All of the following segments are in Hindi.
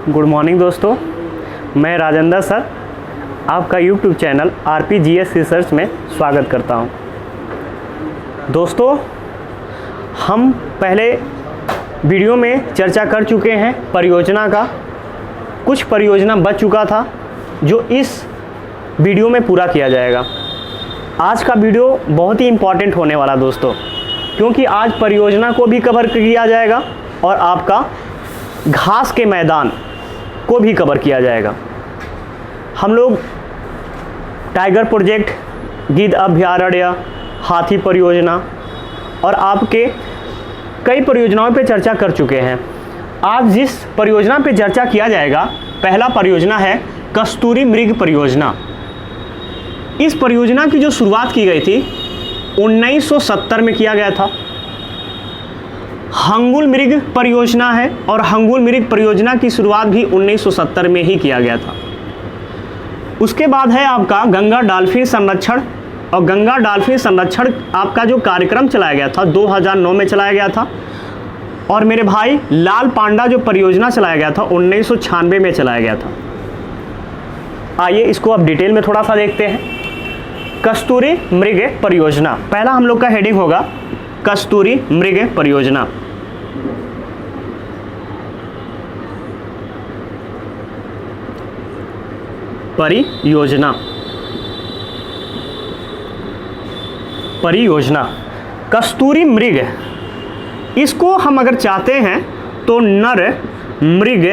गुड मॉर्निंग दोस्तों, मैं राजेंद्र सर आपका यूट्यूब चैनल आरपीजीएस रिसर्च में स्वागत करता हूं। दोस्तों, हम पहले वीडियो में चर्चा कर चुके हैं परियोजना का। कुछ परियोजना बच चुका था जो इस वीडियो में पूरा किया जाएगा। आज का वीडियो बहुत ही इम्पॉर्टेंट होने वाला दोस्तों, क्योंकि आज परियोजना को भी कवर किया जाएगा और आपका घास के मैदान को भी कवर किया जाएगा। हम लोग टाइगर प्रोजेक्ट, गिद्ध अभयारण्य, हाथी परियोजना और आपके कई परियोजनाओं पे चर्चा कर चुके हैं। आज जिस परियोजना पे चर्चा किया जाएगा, पहला परियोजना है कस्तूरी मृग परियोजना। इस परियोजना की जो शुरुआत की गई थी 1970 में किया गया था। हंगुल मृग परियोजना है और हंगुल मृग परियोजना की शुरुआत भी 1970 में ही किया गया था। उसके बाद है आपका गंगा डॉल्फिन संरक्षण, और गंगा डॉल्फिन संरक्षण आपका जो कार्यक्रम चलाया गया था 2009 में चलाया गया था। और मेरे भाई लाल पांडा जो परियोजना चलाया गया था 1996 में चलाया गया था। आइए इसको अब डिटेल में थोड़ा सा देखते हैं। कस्तूरी मृग परियोजना, पहला हम लोग का हेडिंग होगा कस्तूरी मृग परियोजना। परियोजना, परियोजना कस्तूरी मृग, इसको हम अगर चाहते हैं तो नर मृग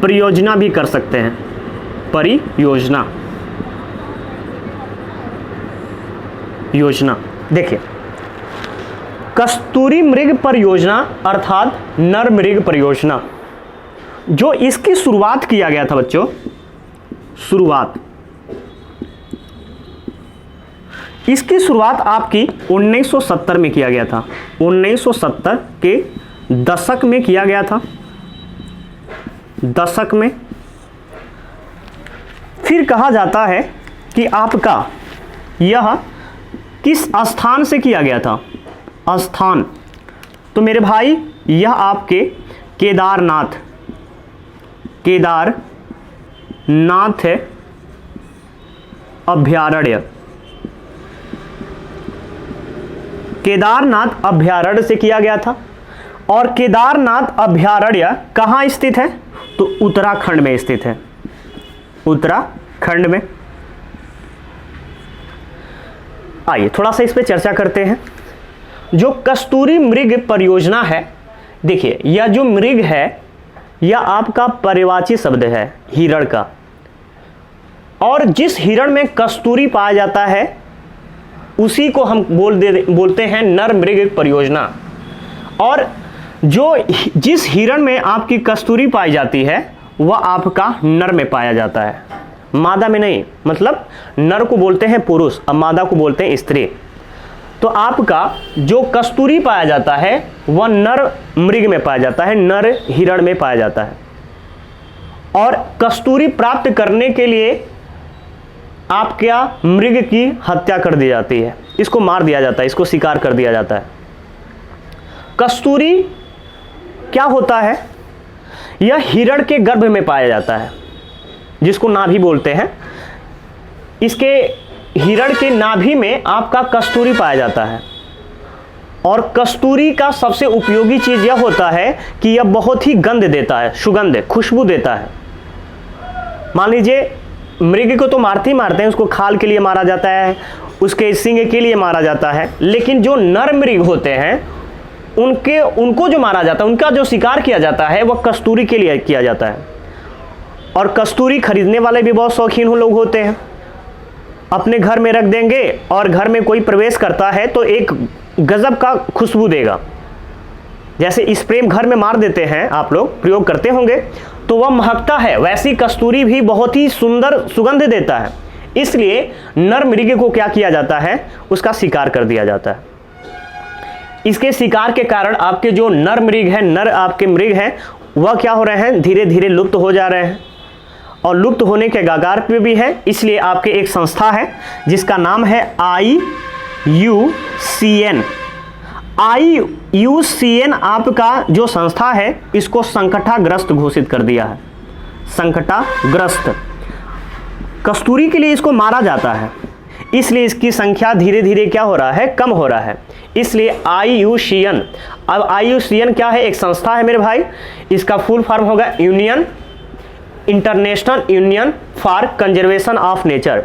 परियोजना भी कर सकते हैं। परियोजना, योजना देखिए, कस्तूरी मृग परियोजना अर्थात नर मृग परियोजना, जो इसकी शुरुआत किया गया था बच्चों, इसकी शुरुआत आपकी 1970 में किया गया था। 1970 के दशक में किया गया था, दशक में। फिर कहा जाता है कि आपका यह किस स्थान से किया गया था, स्थान, तो मेरे भाई यह आपके केदारनाथ है अभयारण्य, केदारनाथ अभयारण्य से किया गया था। और केदारनाथ अभयारण्य कहाँ स्थित है, तो उत्तराखंड में स्थित है, उत्तराखंड में। आइए थोड़ा सा इस पे चर्चा करते हैं। जो कस्तूरी मृग परियोजना है, देखिए यह जो मृग है यह आपका पर्यायवाची शब्द है हिरण का, और जिस हिरण में कस्तूरी पाया जाता है उसी को हम बोलते हैं नर मृग परियोजना। और जिस हिरण में आपकी कस्तूरी पाई जाती है वह आपका नर में पाया जाता है, मादा में नहीं। मतलब नर को बोलते हैं पुरुष और मादा को बोलते हैं स्त्री। तो आपका जो कस्तूरी पाया जाता है वह नर मृग में पाया जाता है, नर हिरण में पाया जाता है। और कस्तूरी प्राप्त करने के लिए आपका मृग की हत्या कर दी जाती है, इसको मार दिया जाता है, इसको शिकार कर दिया जाता है। कस्तूरी क्या होता है, यह हिरण के गर्भ में पाया जाता है, जिसको नाभि बोलते हैं। इसके हिरण के नाभि में आपका कस्तूरी पाया जाता है। और कस्तूरी का सबसे उपयोगी चीज यह होता है कि यह बहुत ही गंध देता है, सुगंध, खुशबू देता है। मान लीजिए मृग को तो मारते हैं, उसको खाल के लिए मारा जाता है, उसके सींग के लिए मारा जाता है, लेकिन जो नर मृग होते हैं उनको जो मारा जाता है, उनका जो शिकार किया जाता है वह कस्तूरी के लिए किया जाता है। और कस्तूरी खरीदने वाले भी बहुत शौकीन लोग होते हैं, अपने घर में रख देंगे और घर में कोई प्रवेश करता है तो एक गजब का खुशबू देगा। जैसे स्प्रे घर में मार देते हैं, आप लोग प्रयोग करते होंगे तो वह महकता है, वैसी कस्तूरी भी बहुत ही सुंदर सुगंध देता है। इसलिए नर मृग को क्या किया जाता है, उसका शिकार कर दिया जाता है। इसके शिकार के कारण आपके जो नर मृग है, नर आपके मृग हैं, वह क्या हो रहे हैं, धीरे धीरे लुप्त हो जा रहे हैं और लुप्त होने के कगार पे भी है। इसलिए आपके एक संस्था है जिसका नाम है IUCN। IUCN आपका जो संस्था है इसको संकटाग्रस्त घोषित कर दिया है। संकटाग्रस्त। कस्तूरी के लिए इसको मारा जाता है, इसलिए इसकी संख्या धीरे धीरे क्या हो रहा है, कम हो रहा है। इसलिए IUCN, अब IUCN क्या है, एक संस्था है मेरे भाई, इसका फुल फॉर्म होगा union, international union for conservation of nature.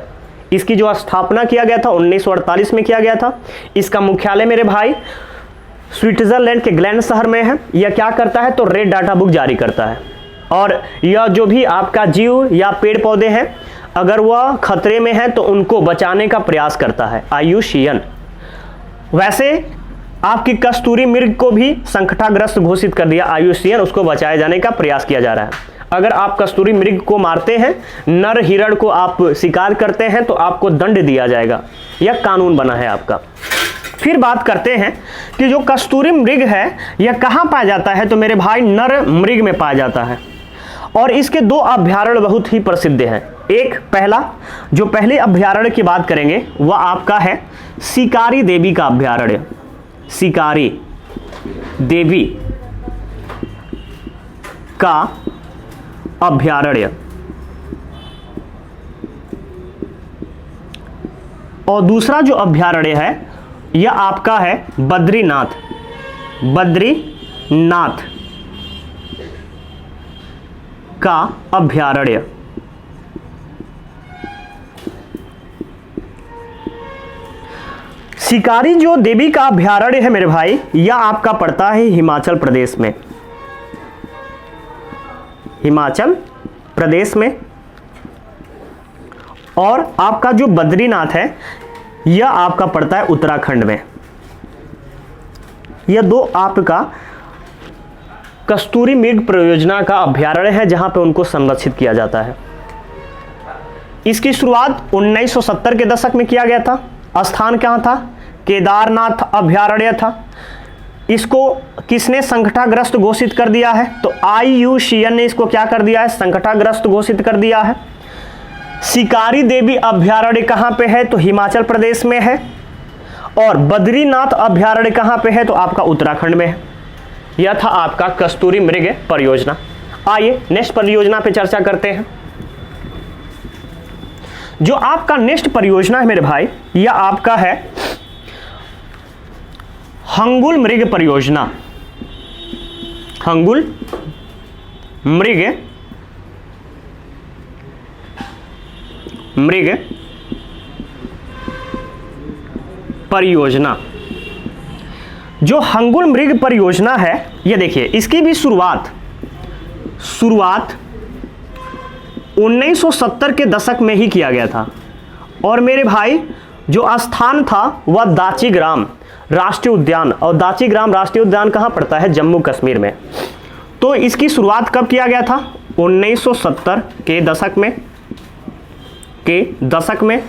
इसकी जो स्थापना किया गया था 1948 में किया गया था। इसका मुख्यालय मेरे भाई स्विट्जरलैंड के ग्लैंड शहर में है। यह क्या करता है, तो रेड डाटा बुक जारी करता है, और यह जो भी आपका जीव या पेड़ पौधे हैं अगर वह खतरे में है तो उनको बचाने का प्रयास करता है IUCN। वैसे आपकी कस्तूरी मृग को भी संकटाग्रस्त घोषित कर दिया IUCN, उसको बचाए जाने का प्रयास किया जा रहा है। अगर आप कस्तूरी मृग को मारते हैं, नर हिरण को आप शिकार करते हैं, तो आपको दंड दिया जाएगा, यह कानून बना है आपका। फिर बात करते हैं कि जो कस्तूरी मृग है यह कहाँ पाया जाता है, तो मेरे भाई नर मृग में पाया जाता है, और इसके 2 अभयारण्य बहुत ही प्रसिद्ध हैं। एक पहला, जो पहले अभयारण्य की बात करेंगे वह आपका है शिकारी देवी का अभयारण्य, शिकारी देवी का अभयारण्य। और दूसरा जो अभयारण्य है यह आपका है बद्रीनाथ, बद्रीनाथ का अभयारण्य। शिकारी जो देवी का अभयारण्य है मेरे भाई, यह आपका पड़ता है हिमाचल प्रदेश में, हिमाचल प्रदेश में। और आपका जो बद्रीनाथ है यह आपका पड़ता है उत्तराखंड में। यह 2 आपका कस्तूरी मृग परियोजना का अभयारण्य है जहां पे उनको संरक्षित किया जाता है। इसकी शुरुआत 1970 के दशक में किया गया था। स्थान कहां था, केदारनाथ अभयारण्य था। इसको किसने संकटाग्रस्त घोषित कर दिया है, तो IUCN ने इसको क्या कर दिया है, संकटाग्रस्त घोषित कर दिया है। शिकारी देवी अभयारण्य कहां पे है, तो हिमाचल प्रदेश में है। और बद्रीनाथ अभयारण्य कहां पे है, तो आपका उत्तराखंड में है। यह था आपका कस्तूरी मृग परियोजना। आइए नेक्स्ट परियोजना पे चर्चा करते हैं। जो आपका नेक्स्ट परियोजना है मेरे भाई, यह आपका है हंगुल मृग परियोजना, हंगुल मृग परियोजना। जो हंगुल मृग परियोजना है, यह देखिए इसकी भी शुरुआत 1970 के दशक में ही किया गया था। और मेरे भाई जो स्थान था वह दाचीग्राम राष्ट्रीय उद्यान, और दाचीग्राम राष्ट्रीय उद्यान कहाँ पड़ता है, जम्मू कश्मीर में। तो इसकी शुरुआत कब किया गया था, 1970 के दशक में।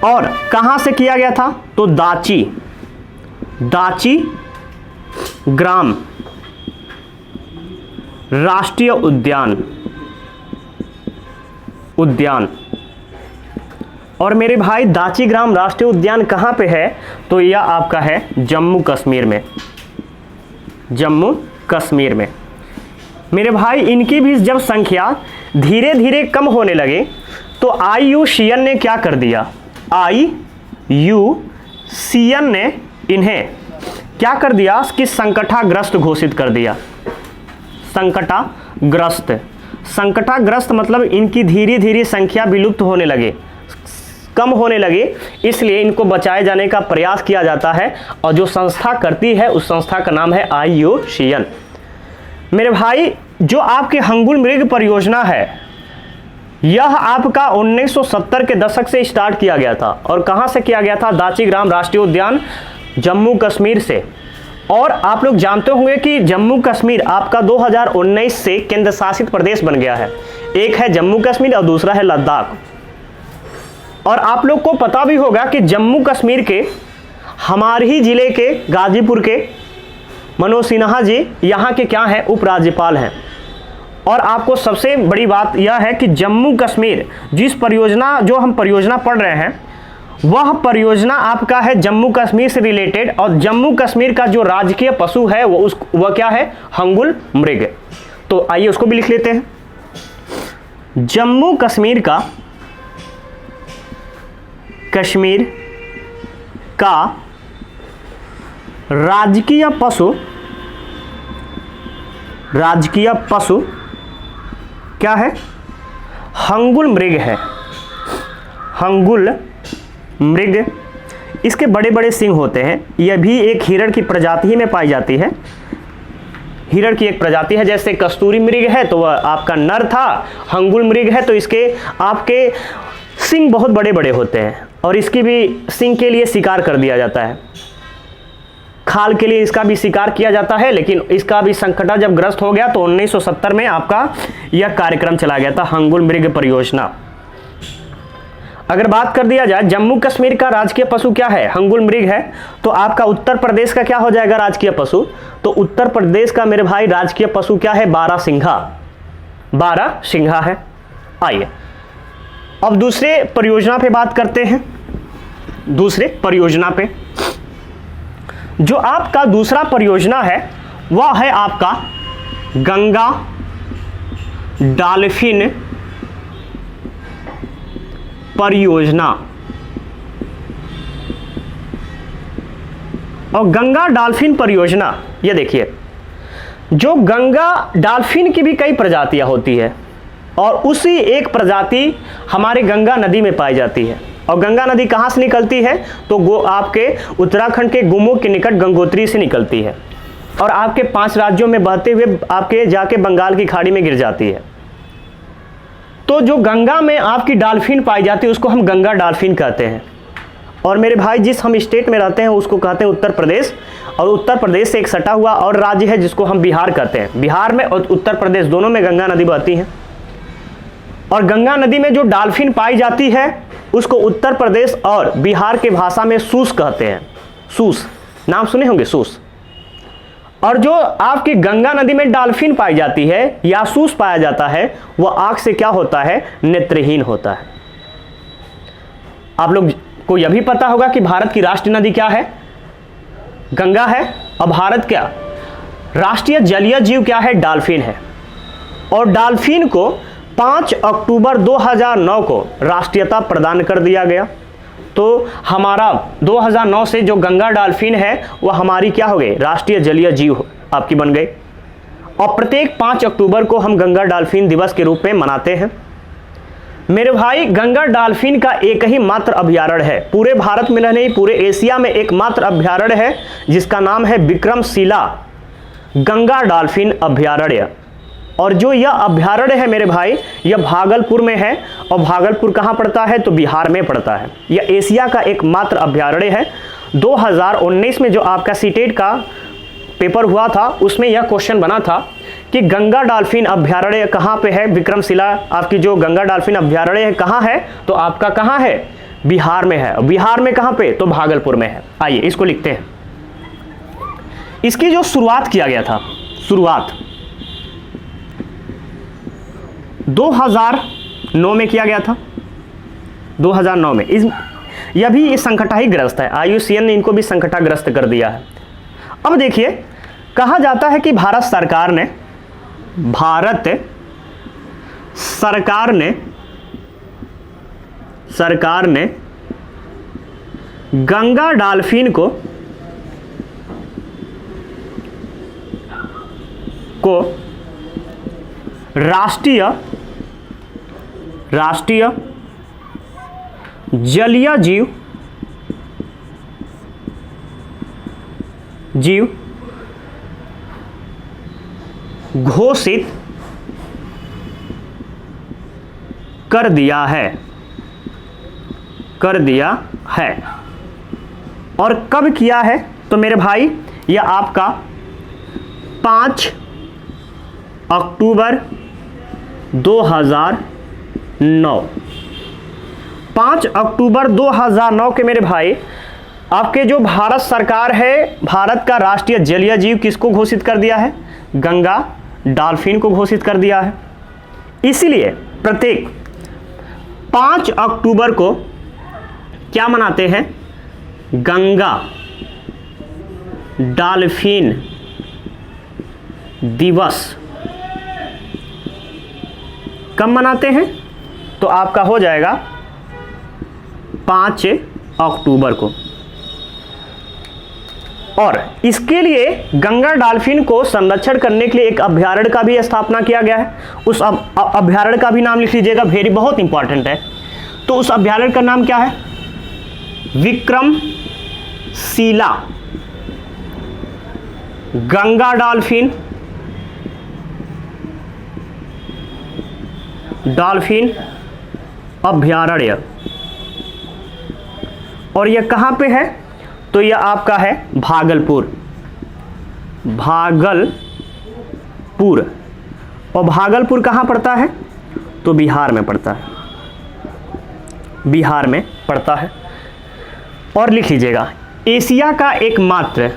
और कहाँ से किया गया था, तो दाचीग्राम राष्ट्रीय उद्यान। और मेरे भाई दाचीग्राम राष्ट्रीय उद्यान कहाँ पे है, तो यह आपका है जम्मू कश्मीर में, जम्मू कश्मीर में। मेरे भाई इनकी भी जब संख्या धीरे धीरे कम होने लगे तो IUCN ने क्या कर दिया, IUCN ने इन्हें क्या कर दिया कि संकटाग्रस्त घोषित कर दिया। संकटाग्रस्त मतलब इनकी धीरे धीरे संख्या विलुप्त होने लगे, कम होने लगे, इसलिए इनको बचाए जाने का प्रयास किया जाता है। और जो संस्था करती है उस संस्था का नाम है IUCN। मेरे भाई जो आपके हंगुल मृग परियोजना है यह आपका 1970 के दशक से स्टार्ट किया गया था। और कहां से किया गया था, दाचीग्राम राष्ट्रीय उद्यान जम्मू कश्मीर से। और आप लोग जानते होंगे कि जम्मू कश्मीर आपका 2019 से केंद्र शासित प्रदेश बन गया है। एक है जम्मू कश्मीर और दूसरा है लद्दाख। और आप लोग को पता भी होगा कि जम्मू कश्मीर के हमारे ही जिले के गाजीपुर के मनोज सिन्हा जी यहाँ के क्या हैं, उपराज्यपाल हैं। और आपको सबसे बड़ी बात यह है कि जम्मू कश्मीर जिस परियोजना जो हम परियोजना पढ़ रहे हैं वह परियोजना आपका है जम्मू कश्मीर से रिलेटेड। और जम्मू कश्मीर का जो राजकीय पशु है वह क्या है, हंगुल मृग। तो आइए उसको भी लिख लेते हैं। जम्मू कश्मीर का राजकीय पशु क्या है? हंगुल मृग है। हंगुल मृग, इसके बड़े बड़े सींग होते हैं। यह भी एक हिरण की प्रजाति ही में पाई जाती है। हिरण की एक प्रजाति है। जैसे कस्तूरी मृग है तो वह आपका नर था, हंगुल मृग है तो इसके आपके सींग बहुत बड़े बड़े होते हैं और इसकी भी सींग के लिए शिकार कर दिया जाता है। खाल के लिए इसका भी शिकार किया जाता है, लेकिन इसका भी संकट जब ग्रस्त हो गया तो 1970 में आपका यह कार्यक्रम चला गया था, हंगुल मृग परियोजना। अगर बात कर दिया जाए जम्मू कश्मीर का राजकीय पशु क्या है? हंगुल मृग है। तो आपका उत्तर प्रदेश का क्या हो जाएगा राजकीय पशु? तो उत्तर प्रदेश का मेरे भाई राजकीय पशु क्या है? बारहसिंघा। बारहसिंघा है। आइए अब दूसरे परियोजना पे बात करते हैं। दूसरे परियोजना पे जो आपका दूसरा परियोजना है वह है आपका गंगा डॉल्फिन परियोजना। और गंगा डॉल्फिन परियोजना, ये देखिए, जो गंगा डॉल्फिन की भी कई प्रजातियां होती है और उसी एक प्रजाति हमारे गंगा नदी में पाई जाती है। और गंगा नदी कहाँ से निकलती है? तो आपके उत्तराखंड के गुमो के निकट गंगोत्री से निकलती है और आपके 5 राज्यों में बहते हुए आपके जाके बंगाल की खाड़ी में गिर जाती है। तो जो गंगा में आपकी डॉल्फिन पाई जाती है उसको हम गंगा डॉल्फिन कहते हैं। और मेरे भाई जिस हम स्टेट में रहते हैं उसको कहते हैं उत्तर प्रदेश, और उत्तर प्रदेश से एक सटा हुआ और राज्य है जिसको हम बिहार कहते हैं। बिहार में और उत्तर प्रदेश दोनों में गंगा नदी बहती है और गंगा नदी में जो डॉल्फिन पाई जाती है उसको उत्तर प्रदेश और बिहार के भाषा में सूस कहते हैं। सूस नाम सुने होंगे, सूस। और जो आपकी गंगा नदी में डॉल्फिन पाई जाती है या सूस पाया जाता है वह आंख से क्या होता है? नेत्रहीन होता है। आप लोग को यह भी पता होगा कि भारत की राष्ट्रीय नदी क्या है? गंगा है। और भारत क्या राष्ट्रीय जलीय जीव क्या है? डॉल्फिन है। और डॉल्फिन को 5 अक्टूबर 2009 को राष्ट्रीयता प्रदान कर दिया गया। तो हमारा 2009 से जो गंगा डॉल्फिन है वह हमारी क्या हो गई? राष्ट्रीय जलीय जीव आपकी बन गई। और प्रत्येक 5 अक्टूबर को हम गंगा डॉल्फिन दिवस के रूप में मनाते हैं। मेरे भाई गंगा डॉल्फिन का एक ही मात्र अभयारण्य है पूरे भारत में नहीं, पूरे एशिया में एकमात्र अभयारण्य है जिसका नाम है विक्रमशिला गंगा डॉल्फिन अभयारण्य। और जो यह अभयारण्य है मेरे भाई यह भागलपुर में है। और भागलपुर कहाँ पड़ता है? तो बिहार में पड़ता है। यह एशिया का एकमात्र अभयारण्य है। 2019 में जो आपका सीटेट का पेपर हुआ था उसमें यह क्वेश्चन बना था कि गंगा डॉल्फिन अभयारण्य कहाँ पे है? विक्रमशिला आपकी जो गंगा डॉल्फिन अभयारण्य है कहाँ है? तो आपका कहाँ है? बिहार में है। बिहार में कहाँ पे? तो भागलपुर में है। आइए इसको लिखते हैं। इसकी जो शुरुआत किया गया था, शुरुआत 2009 में किया गया था। 2009 में यह भी इस संकटा ही ग्रस्त है। IUCN ने इनको भी संकटाग्रस्त कर दिया है। अब देखिए कहा जाता है कि भारत सरकार ने गंगा डॉल्फिन को राष्ट्रीय जलीय जीव घोषित कर दिया है। और कब किया है? तो मेरे भाई यह आपका 5 अक्टूबर 2009 5 अक्टूबर 2009 के मेरे भाई आपके जो भारत सरकार है, भारत का राष्ट्रीय जलीय जीव किसको घोषित कर दिया है? गंगा डॉल्फिन को घोषित कर दिया है। इसीलिए प्रत्येक 5 अक्टूबर को क्या मनाते हैं? गंगा डॉल्फिन दिवस कब मनाते हैं? तो आपका हो जाएगा 5 अक्टूबर को। और इसके लिए गंगा डॉल्फिन को संरक्षण करने के लिए एक अभ्यारण्य का भी स्थापना किया गया है। उस अभ्यारण्य का भी नाम लिख लीजिएगा, बहुत इंपॉर्टेंट है। तो उस अभ्यारण्य का नाम क्या है? विक्रमशिला गंगा डॉल्फिन अभ्यारण्य। और यह कहां पे है? तो यह आपका है भागलपुर। और भागलपुर कहां पड़ता है? तो बिहार में पड़ता है, और लिख लीजिएगा एशिया का एकमात्र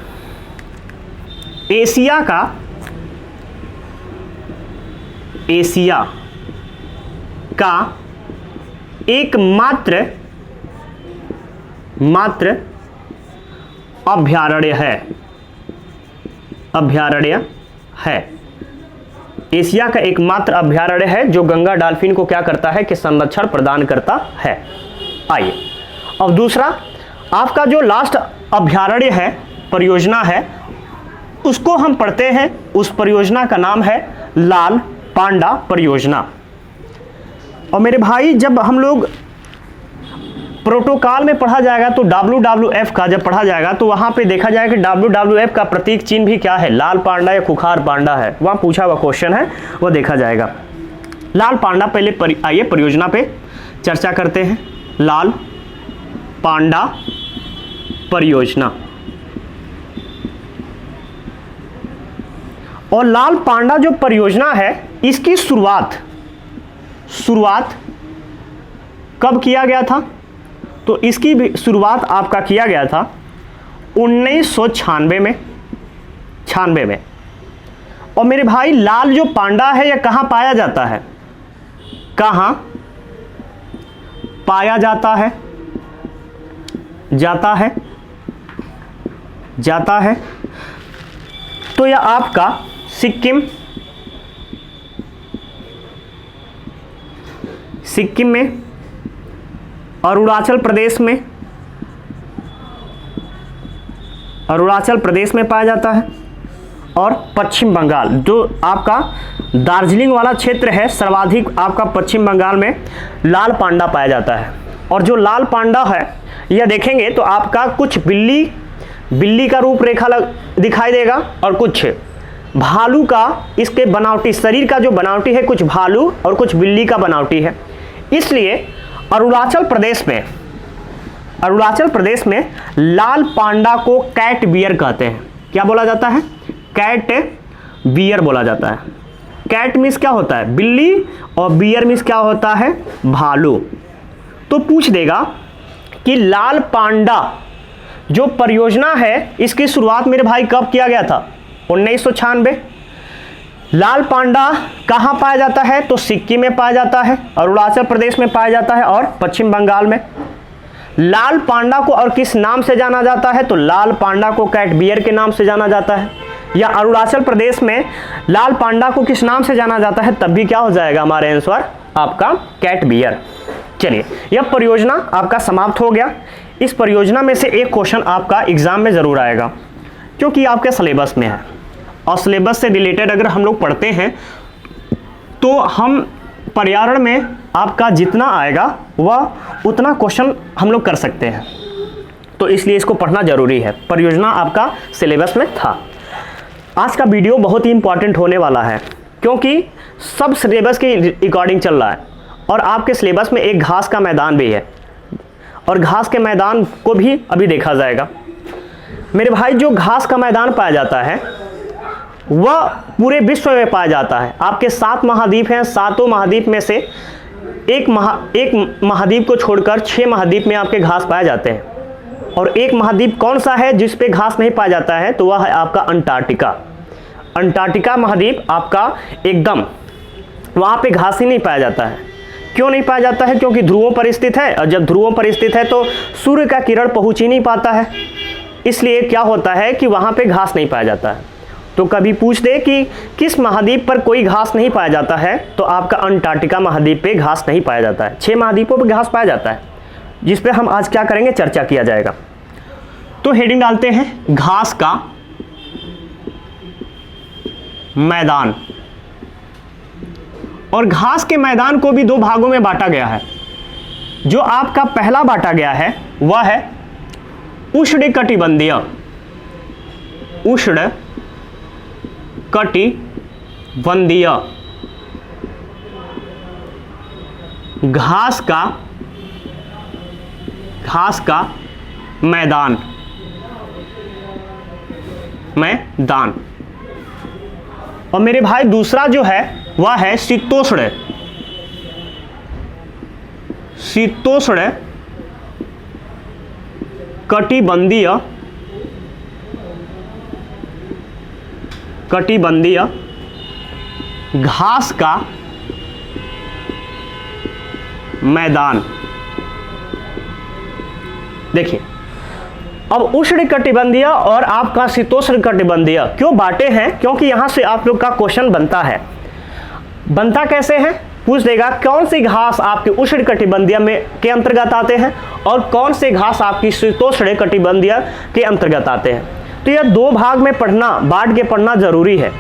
अभ्यारण्य है। एशिया का एकमात्र अभ्यारण्य है जो गंगा डॉल्फिन को क्या करता है कि संरक्षण प्रदान करता है। आइए अब दूसरा आपका जो लास्ट अभ्यारण्य है, परियोजना है, उसको हम पढ़ते हैं। उस परियोजना का नाम है लाल पांडा परियोजना। और मेरे भाई जब हम लोग प्रोटोकॉल में पढ़ा जाएगा तो WWF का जब पढ़ा जाएगा तो वहां पे देखा जाएगा कि WWF का प्रतीक चिन्ह भी क्या है? लाल पांडा या खुखार पांडा है। वहां पूछा हुआ क्वेश्चन है, वो देखा जाएगा। लाल पांडा पहले आइए परियोजना पे चर्चा करते हैं। लाल पांडा परियोजना। और लाल पांडा जो परियोजना है, इसकी शुरुआत कब किया गया था? तो इसकी भी शुरुआत आपका किया गया था 1996 में। और मेरे भाई लाल जो पांडा है यह कहां पाया जाता है? कहां पाया जाता है? तो यह आपका सिक्किम में, अरुणाचल प्रदेश में पाया जाता है, और पश्चिम बंगाल जो आपका दार्जिलिंग वाला क्षेत्र है, सर्वाधिक आपका पश्चिम बंगाल में लाल पांडा पाया जाता है। और जो लाल पांडा है यह देखेंगे तो आपका कुछ बिल्ली का रूपरेखा दिखाई देगा, और कुछ भालू का, इसके बनावटी शरीर का जो बनावटी है कुछ भालू और कुछ बिल्ली का बनावटी है। इसलिए अरुणाचल प्रदेश में लाल पांडा को कैट बियर कहते हैं। क्या बोला जाता है? कैट बियर बोला जाता है। कैट मीन्स क्या होता है? बिल्ली, और बियर मीन्स क्या होता है? भालू। तो पूछ देगा कि लाल पांडा जो परियोजना है इसकी शुरुआत मेरे भाई कब किया गया था? 1996। लाल पांडा कहाँ पाया जाता है? तो सिक्किम में पाया जाता है, अरुणाचल प्रदेश में पाया जाता है, और पश्चिम बंगाल में। लाल पांडा को और किस नाम से जाना जाता है? तो लाल पांडा को कैट बियर के नाम से जाना जाता है। या अरुणाचल प्रदेश में लाल पांडा को किस नाम से जाना जाता है? तब भी क्या हो जाएगा हमारे आंसर आपका? Cat bear. चलिए यह परियोजना आपका समाप्त हो गया। इस परियोजना में से एक क्वेश्चन आपका एग्जाम में जरूर आएगा, क्योंकि आपके सिलेबस में है, और सिलेबस से रिलेटेड अगर हम लोग पढ़ते हैं तो हम पर्यावरण में आपका जितना आएगा वह उतना क्वेश्चन हम लोग कर सकते हैं। तो इसलिए इसको पढ़ना जरूरी है। परियोजना आपका सिलेबस में था। आज का वीडियो बहुत ही इंपॉर्टेंट होने वाला है, क्योंकि सब सिलेबस के रिकॉर्डिंग चल रहा है, और आपके सिलेबस में एक घास का मैदान भी है, और घास के मैदान को भी अभी देखा जाएगा। मेरे भाई जो घास का मैदान पाया जाता है वह पूरे विश्व में पाया जाता है। आपके 7 महाद्वीप हैं, 7 महाद्वीप में से एक महाद्वीप को छोड़कर 6 महाद्वीप में आपके घास पाए जाते हैं। और एक महाद्वीप कौन सा है जिस पे घास नहीं पाया जाता है? तो वह है आपका अंटार्कटिका महाद्वीप आपका एकदम, वहाँ पे घास ही नहीं पाया जाता है। क्यों नहीं पाया जाता है? क्योंकि ध्रुवों पर स्थित है, और जब ध्रुवों पर स्थित है तो सूर्य का किरण पहुँच ही नहीं पाता है, इसलिए क्या होता है कि वहाँ पे घास नहीं पाया जाता है। तो कभी पूछ दे कि किस महाद्वीप पर कोई घास नहीं पाया जाता है, तो आपका अंटार्कटिका महाद्वीप पे घास नहीं पाया जाता है। 6 महाद्वीपों पे घास पाया जाता है, जिस पे हम आज क्या करेंगे, चर्चा किया जाएगा। तो हेडिंग डालते हैं घास का मैदान। और घास के मैदान को भी 2 भागों में बांटा गया है। जो आपका पहला बांटा गया है वह है उष्णकटिबंधीय, उष्णकटिबंधीय घास का मैदान। और मेरे भाई दूसरा जो है वह है शीतोष्ण कटिबंधीय घास का मैदान। देखिए, अब उष्णकटिबंधीय और आपका शीतोष्णकटिबंधीय क्यों बांटे हैं, क्योंकि यहां से आप लोग का क्वेश्चन बनता है। बनता कैसे है, पूछ देगा कौन सी घास आपके उष्णकटिबंधीय में के अंतर्गत आते हैं और कौन से घास आपकी शीतोष्णकटिबंधीय के अंतर्गत आते हैं। तो यह 2 भाग में पढ़ना, बांट के पढ़ना जरूरी है।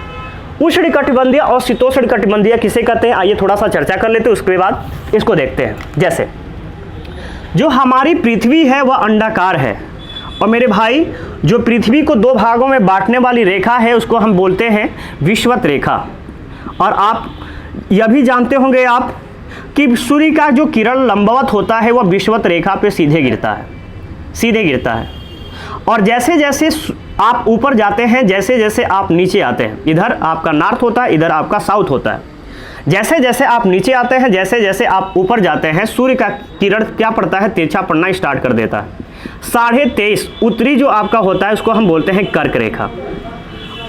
उष्णकटिबंधीय और शीतोष्णकटिबंधीय किसे कहते हैं, आइए थोड़ा सा चर्चा कर लेते हैं, उसके बाद इसको देखते हैं। जैसे जो हमारी पृथ्वी है वह अंडाकार है, और मेरे भाई जो पृथ्वी को 2 भागों में बांटने वाली रेखा है उसको हम बोलते हैं विषुवत रेखा। और आप यह भी जानते होंगे आप कि सूर्य का जो किरण लंबवत होता है वह विषुवत रेखा पे सीधे गिरता है। और जैसे जैसे आप ऊपर जाते हैं, जैसे जैसे आप नीचे आते हैं, इधर आपका नॉर्थ होता है, इधर आपका साउथ होता है। जैसे जैसे आप नीचे आते हैं, जैसे जैसे आप ऊपर जाते हैं, सूर्य का किरण क्या पड़ता है, तिरछा पड़ना स्टार्ट कर देता है। 23.5 उत्तरी जो आपका होता है उसको हम बोलते हैं कर्क रेखा,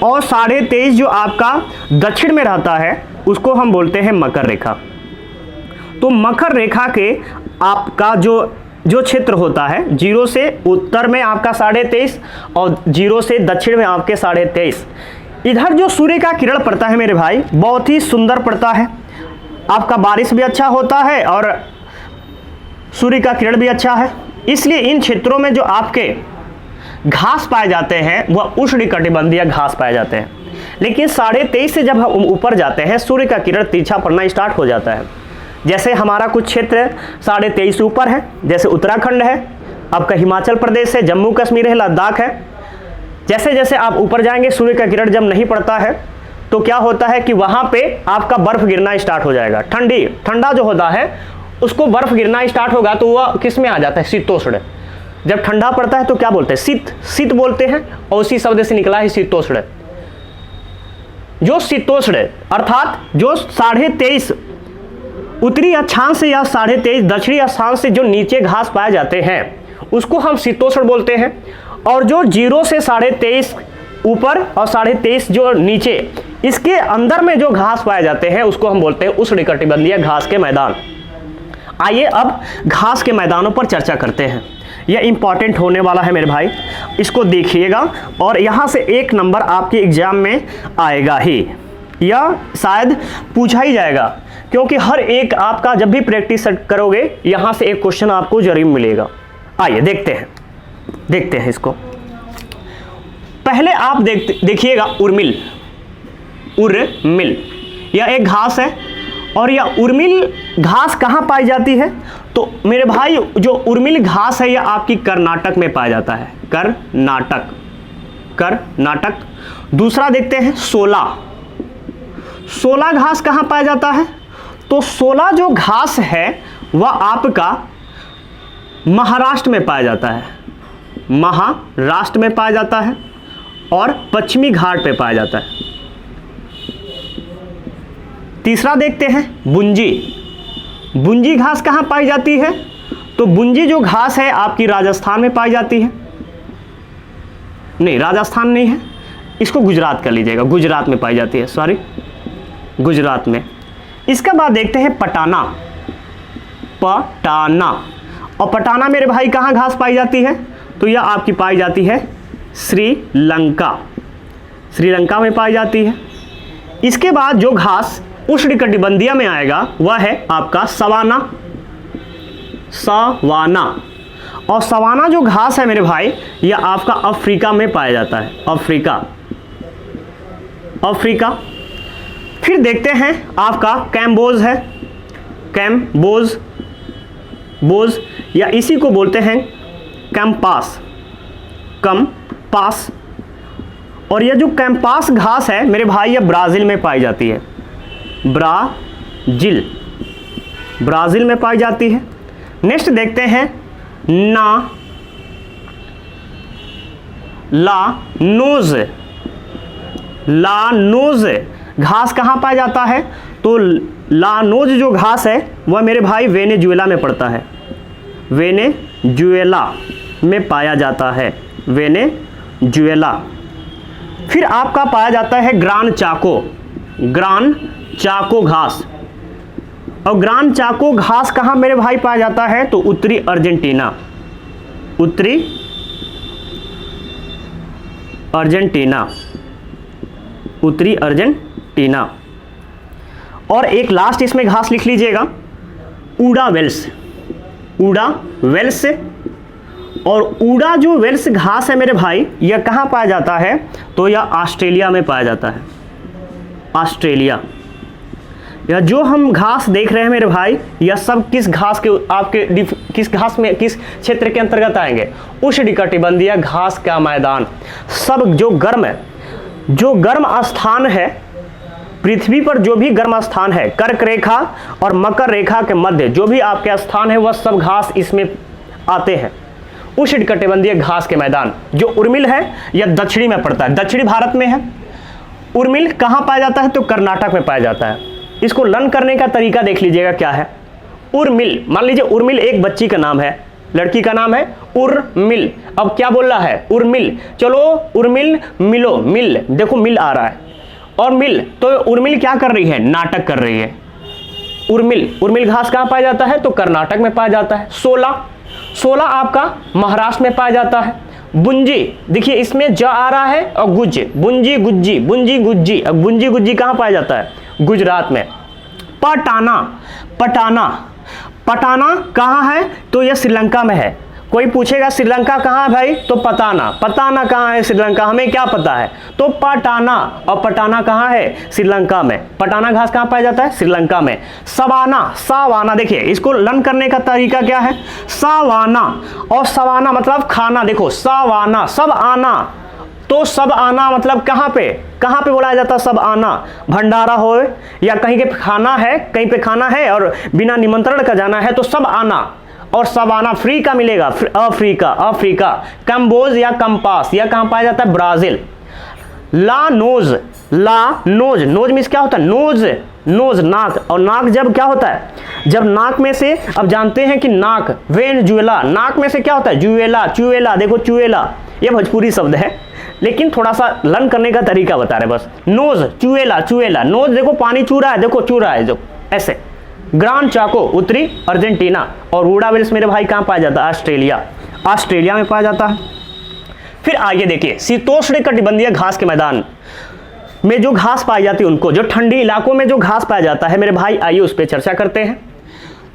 और 23.5 जो आपका दक्षिण में रहता है उसको हम बोलते हैं मकर रेखा। तो मकर रेखा के आपका जो क्षेत्र होता है, 0 से उत्तर में आपका 23.5 और 0 से दक्षिण में आपके 23.5, इधर जो सूर्य का किरण पड़ता है मेरे भाई बहुत ही सुंदर पड़ता है। आपका बारिश भी अच्छा होता है और सूर्य का किरण भी अच्छा है। इसलिए इन क्षेत्रों में जो आपके घास पाए जाते हैं वह उष्णकटिबंधीय घास पाए जाते हैं। लेकिन 23.5 से जब हम ऊपर जाते हैं सूर्य का किरण तिरछा पड़ना स्टार्ट हो जाता है। जैसे हमारा कुछ क्षेत्र 23.5 से ऊपर है, जैसे उत्तराखंड है, आपका हिमाचल प्रदेश है, जम्मू कश्मीर है, लद्दाख है। जैसे जैसे आप ऊपर जाएंगे सूर्य का किरण जब नहीं पड़ता है तो क्या होता है कि वहां पे आपका बर्फ गिरना स्टार्ट हो जाएगा। ठंडा जो होता है उसको बर्फ गिरना स्टार्ट होगा तो वह किस में आ जाता है, शीतोष्ण। जब ठंडा पड़ता है तो क्या बोलते हैं, शीत बोलते हैं, और उसी शब्द से निकला है शीतोष्ण। जो शीतोष्ण अर्थात जो 23.5 उत्तरी अक्षांश या 23.5 दक्षिणी अक्षांश से जो नीचे घास पाए जाते हैं उसको हम शीतोष्ण बोलते हैं। और जो 0 से 23.5 ऊपर और 23.5 जो नीचे, इसके अंदर में जो घास पाए जाते हैं उसको हम बोलते हैं उष्णकटिबंधीय घास के मैदान। आइए अब घास के मैदानों पर चर्चा करते हैं। यह इंपॉर्टेंट होने वाला है मेरे भाई, इसको देखिएगा और यहाँ से 1 नंबर आपके एग्जाम में आएगा ही, या शायद पूछा ही जाएगा, क्योंकि हर एक आपका जब भी प्रैक्टिस करोगे यहाँ से एक क्वेश्चन आपको जरूर मिलेगा। आइए देखते हैं इसको। पहले आप देखिएगा उर्मिल। यह एक घास है, और यह उर्मिल घास कहाँ पाई जाती है, तो मेरे भाई जो उर्मिल घास है यह आपकी कर्नाटक में पाया जाता है। कर्नाटक। दूसरा देखते हैं सोला घास कहाँ पाया जाता है, तो सोला जो घास है वह आपका महाराष्ट्र में पाया जाता है। महाराष्ट्र में पाया जाता है और पश्चिमी घाट पे पाया जाता है। तीसरा देखते हैं बुंजी घास कहाँ पाई जाती है, तो बुंजी जो घास है आपकी राजस्थान में पाई जाती है। नहीं, राजस्थान नहीं है, इसको गुजरात कर लीजिएगा, गुजरात में पाई जाती है, सॉरी, गुजरात में। इसके बाद देखते हैं पटाना। और पटाना मेरे भाई कहाँ घास पाई जाती है, तो यह आपकी पाई जाती है श्रीलंका। श्रीलंका में पाई जाती है। इसके बाद जो घास उष्णकटिबंधीय में आएगा वह है आपका सवाना। सवाना, और सवाना जो घास है मेरे भाई यह आपका अफ्रीका में पाया जाता है। अफ्रीका। फिर देखते हैं आपका कैम्बोज है। कैम्बोज या इसी को बोलते हैं कैम्पास। और यह जो कैम्पास घास है मेरे भाई यह ब्राज़ील में पाई जाती है। ब्राज़ील में पाई जाती है। नेक्स्ट देखते हैं लानोज घास कहाँ पाया जाता है? तो लानोज जो घास है वह मेरे भाई वेनेजुएला में पड़ता है। वेनेजुएला में पाया जाता है। वेनेजुएला। फिर आपका पाया जाता है ग्रान चाको घास। और ग्रान चाको घास कहाँ मेरे भाई पाया जाता है? तो उत्तरी अर्जेंटीना। उत्तरी अर्जेंटीना। और एक लास्ट इसमें घास लिख लीजिएगा, ऊडा वेल्स। और ऊडा जो वेल्स घास है मेरे भाई यह कहाँ पाया जाता है? तो यह ऑस्ट्रेलिया में पाया जाता है। ऑस्ट्रेलिया। यह जो हम घास देख रहे हैं मेरे भाई यह सब किस घास के आपके किस घास में किस क्षेत्र के अंतर्गत आएंगे? उष्णकटिबंधीय घास का मैदान। सब जो गर्म स्थान है पृथ्वी पर, जो भी गर्म स्थान है कर्क रेखा और मकर रेखा के मध्य जो भी आपके स्थान है वह सब घास इसमें आते हैं। उष्णकटिबंधीय घास के मैदान। जो उर्मिल है यह दक्षिणी में पड़ता है, दक्षिणी भारत में है। उर्मिल कहाँ पाया जाता है? तो कर्नाटक में पाया जाता है। इसको लर्न करने का तरीका देख लीजिएगा क्या है। उर्मिल, मान लीजिए उर्मिल एक बच्ची का नाम है, लड़की का नाम है उर्मिल। अब क्या बोल रहा है? उर्मिल। चलो उर्मिल मिलो, मिल, देखो मिल आ रहा है और मिल, तो उर्मिल क्या कर रही है? नाटक कर रही है। उर्मिल घास कहाँ पाया जाता है? तो कर्नाटक में पाया जाता है। सोला आपका महाराष्ट्र में पाया जाता है। बुंजी, देखिए इसमें ज आ रहा है और गुज, बुंजी गुज्जी। अब बुंजी गुज्जी कहाँ पाया जाता है? गुजरात में। पटाना कहाँ है? तो यह श्रीलंका में है। कोई पूछेगा श्रीलंका कहाँ है भाई? तो पताना कहाँ है? श्रीलंका। हमें क्या पता है? तो पटाना। और पटाना कहाँ है? श्रीलंका में। पटाना घास कहाँ पाया जाता है? श्रीलंका में। सावाना, देखिए इसको लर्न करने का तरीका क्या है? सावाना। और सवाना मतलब खाना। देखो सवाना, सब आना। तो सब आना मतलब कहाँ पे बोला जाता है? सब आना। भंडारा हो या कहीं के खाना है, कहीं पे खाना है और बिना निमंत्रण का जाना है तो सब आना। और सवाना फ्री का मिलेगा। अफ्रीका। कैम्बोज या कंपास यह कहाँ पाया जाता है? ब्राजील। लानोज नोज मीन्स क्या होता है? नोज नाक। और नाक जब क्या होता है? जब नाक में से, अब जानते हैं कि नाक वेनेजुएला, नाक में से क्या होता है? चुएला। देखो चुएला ये भोजपुरी शब्द है लेकिन थोड़ा सा लर्न करने का तरीका बता रहे बस। नोज, चुएला। नोज देखो पानी चू रहा है जो ऐसे। ग्रान चाको उत्तरी अर्जेंटीना। और ऊडा वेल्स मेरे भाई कहाँ पाया जाता है? ऑस्ट्रेलिया में पाया जाता है। फिर आगे देखिए शीतोष्ण कटिबंधीय घास के मैदान में जो घास पाई जाती है उनको, जो ठंडी इलाकों में जो घास पाया जाता है मेरे भाई, आइए उस पर चर्चा करते हैं।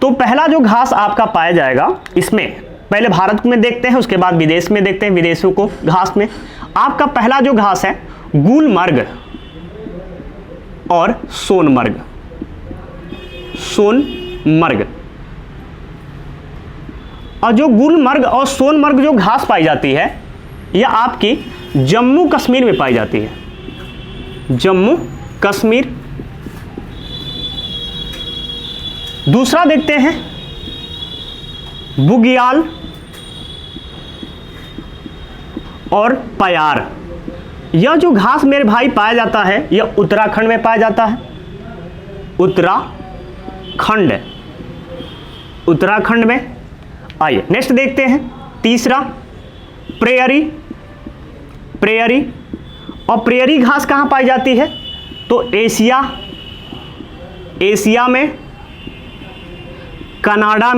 तो पहला जो घास आपका पाया जाएगा इसमें, पहले भारत में देखते हैं उसके बाद विदेश में देखते हैं विदेशों को। घास में आपका पहला जो घास है गुलमर्ग और सोनमर्ग। और जो गुलमर्ग और सोनमर्ग जो घास पाई जाती है यह आपकी जम्मू कश्मीर में पाई जाती है। जम्मू कश्मीर। दूसरा देखते हैं बुग्याल और पयार। यह जो घास मेरे भाई पाया जाता है यह उत्तराखंड में पाया जाता है। उत्तराखंड में। आइए नेक्स्ट देखते हैं तीसरा प्रेयरी। और प्रेयरी घास कहाँ पाई जाती है? तो एशिया में, कनाडा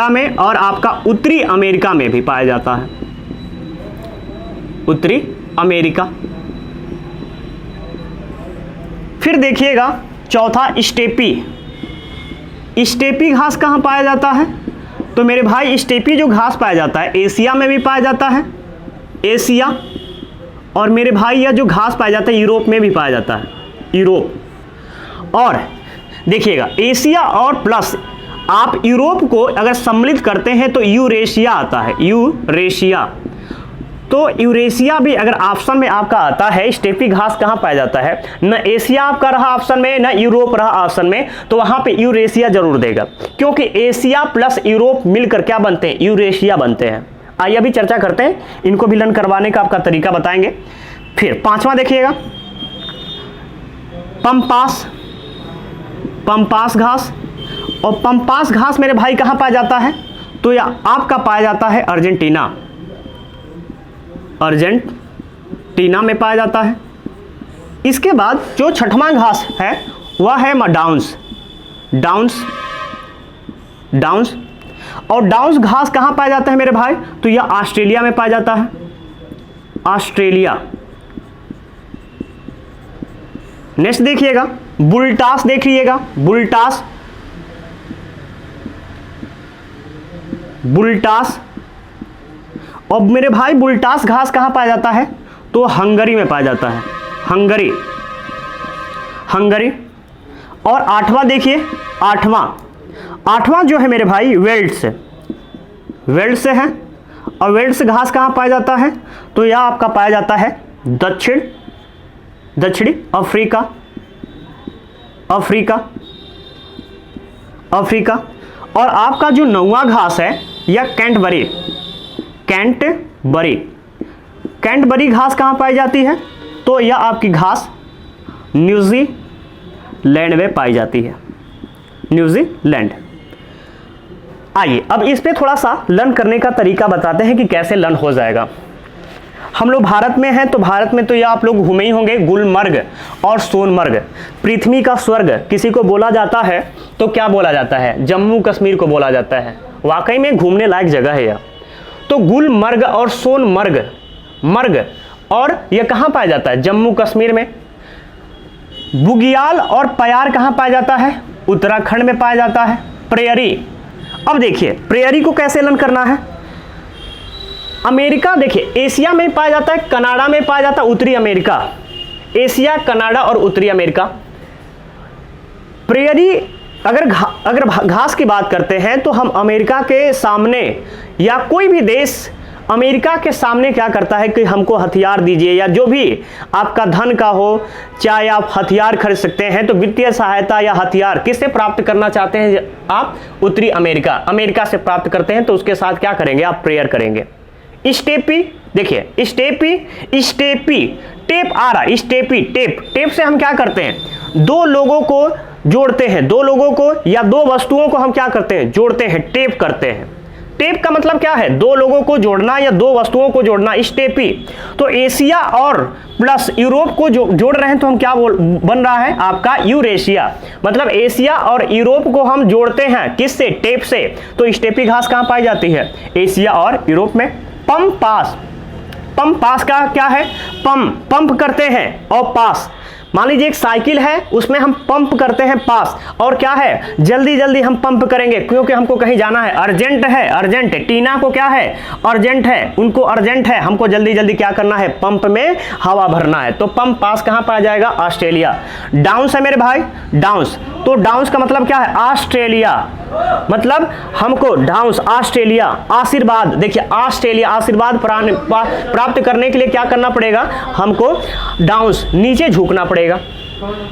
में और आपका उत्तरी अमेरिका में भी पाया जाता है। उत्तरी अमेरिका। फिर देखिएगा चौथा स्टेपी। स्टेपी घास कहाँ पाया जाता है? तो मेरे भाई स्टेपी जो घास पाया जाता है एशिया में भी पाया जाता है, एशिया, और मेरे भाई यह जो घास पाया जाता है यूरोप में भी पाया जाता है, यूरोप। और देखिएगा एशिया और प्लस आप यूरोप को अगर सम्मिलित करते हैं तो यूरेशिया आता है, यूरेशिया। तो यूरेशिया भी अगर ऑप्शन में आपका आता है, स्टेपी घास कहाँ पाया जाता है, न एशिया आपका रहा ऑप्शन में न यूरोप रहा ऑप्शन में, तो वहाँ पे यूरेशिया जरूर देगा, क्योंकि एशिया प्लस यूरोप मिलकर क्या बनते हैं? यूरेशिया बनते हैं। आइए अभी चर्चा करते हैं, इनको भी लर्न करवाने का आपका तरीका बताएंगे। फिर पांचवा देखिएगा पंपास, पंपास घास। और पंपास घास मेरे भाई कहाँ पाया जाता है? तो यह आपका पाया जाता है अर्जेंटीना, अर्जेंटीना में पाया जाता है। इसके बाद जो छठवां घास है वह है डाउंस, डाउंस, डाउंस। और डाउंस घास कहाँ पाया जाता है मेरे भाई? तो यह ऑस्ट्रेलिया में पाया जाता है, ऑस्ट्रेलिया। नेक्स्ट देखिएगा बुलटास, देखिएगा बुलटास, बुलटास। और मेरे भाई बुलटास घास कहाँ पाया जाता है? तो हंगरी में पाया जाता है, हंगरी, हंगरी। और आठवां देखिए, आठवां जो है मेरे भाई वेल्स, वेल्स से है। और वेल्स घास कहाँ पाया जाता है? तो यह आपका पाया जाता है दक्षिणी अफ्रीका, अफ्रीका, अफ्रीका। और आपका जो नौवां घास है यह कैंटबरी, कैंटबरी, कैंटबरी घास कहाँ पाई जाती है? तो यह आपकी घास न्यूजीलैंड में पाई जाती है, न्यूजीलैंड। आइए अब इस पे थोड़ा सा लर्न करने का तरीका बताते हैं कि कैसे लर्न हो जाएगा। हम लोग भारत में हैं तो भारत में तो ये आप लोग घूमे ही होंगे, गुलमर्ग और सोनमर्ग, पृथ्वी का स्वर्ग किसी को बोला जाता है तो क्या बोला जाता है? जम्मू कश्मीर को बोला जाता है। वाकई में घूमने लायक जगह है यह। तो गुलमर्ग और सोनमर्ग, मर्ग, और यह कहाँ पाया जाता है? जम्मू कश्मीर में। बुगियाल और प्यार कहाँ पाया जाता है? उत्तराखंड में पाया जाता है। प्रेयरी, अब देखिए प्रेयरी को कैसे लर्न करना है। अमेरिका देखिए एशिया में पाया जाता है, कनाडा में पाया जाता है, उत्तरी अमेरिका, एशिया, कनाडा और उत्तरी अमेरिका। प्रेयरी अगर घास की बात करते हैं तो हम अमेरिका के सामने या कोई भी देश अमेरिका के सामने क्या करता है कि हमको हथियार दीजिए, या जो भी आपका धन का हो, चाहे आप हथियार खरीद सकते हैं, तो वित्तीय सहायता या हथियार किससे प्राप्त करना चाहते हैं आप? उत्तरी अमेरिका, अमेरिका से प्राप्त करते हैं। तो उसके साथ क्या करेंगे आप? प्रेयर करेंगे। स्टेपी देखिए, स्टेपी, स्टेपी टेप आ रहा, स्टेपी टेप, टेप से हम क्या करते हैं? दो लोगों को जोड़ते हैं, दो लोगों को या दो वस्तुओं को हम क्या करते हैं? जोड़ते हैं, टेप करते हैं। टेप का मतलब क्या है? दो लोगों को जोड़ना या दो वस्तुओं को जोड़ना, स्टेपी। तो एशिया और प्लस यूरोप को जोड़ रहे हैं तो हम क्या बन रहा है आपका? यूरेशिया। मतलब एशिया और यूरोप को हम जोड़ते हैं किससे? टेप से। तो स्टेपी घास कहाँ पाई जाती है? एशिया और यूरोप में। पंपास, पंपास का क्या है? पंप करते हैं और पास। मान लीजिए एक साइकिल है, उसमें हम पंप करते हैं पास, और क्या है? जल्दी जल्दी हम पंप करेंगे क्योंकि हमको कहीं जाना है, अर्जेंट है, अर्जेंट। टीना को क्या है? अर्जेंट है, उनको अर्जेंट है, हमको जल्दी जल्दी क्या करना है? पंप में हवा भरना है। तो पंप पास कहाँ पाया जाएगा? ऑस्ट्रेलिया। डाउंस है मेरे भाई, डाउंस। तो डाउंस का मतलब क्या है? ऑस्ट्रेलिया। मतलब हमको डाउंस, ऑस्ट्रेलिया। आशीर्वाद देखिए, ऑस्ट्रेलिया, आशीर्वाद प्राप्त करने के लिए क्या करना पड़ेगा? हमको डाउंस, नीचे झुकना पड़ेगा।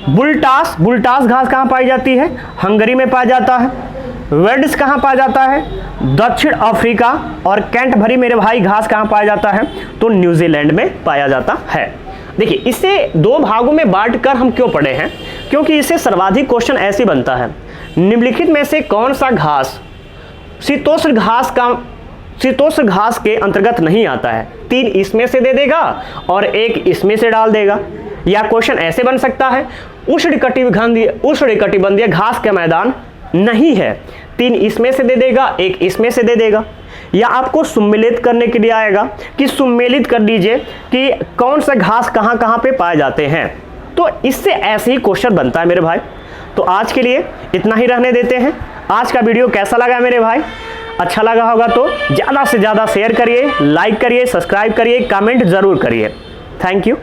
बुलटास, बुलटास घास कहाँ पाई जाती है? हंगरी में पाया जाता है। वेड्स कहाँ पाया जाता है? दक्षिण अफ्रीका। और कैंटबरी मेरे भाई घास कहाँ पाया जाता है? तो न्यूजीलैंड में पाया जाता है। देखिए इसे दो भागों में बांटकर हम क्यों पढ़े हैं? क्योंकि इससे सर्वाधिक क्वेश्चन ऐसे बनता है, निम्नलिखित में से कौन सा घास शीतोष्ण घास के अंतर्गत नहीं आता है? 3 इसमें से दे देगा और 1 इसमें से डाल देगा। या क्वेश्चन ऐसे बन सकता है, उष्णकटिबंधीय घास का मैदान नहीं है, 3 इसमें से दे देगा, 1 इसमें से दे देगा। या आपको सम्मिलित करने के लिए आएगा कि सम्मिलित कर दीजिए कि कौन सा घास कहां कहां पे पाए जाते हैं। तो इससे ऐसे ही क्वेश्चन बनता है मेरे भाई। तो आज के लिए इतना ही रहने देते हैं। आज का वीडियो कैसा लगा मेरे भाई? अच्छा लगा होगा तो ज़्यादा से ज़्यादा शेयर करिए, लाइक करिए, सब्सक्राइब करिए, कमेंट ज़रूर करिए। Thank you.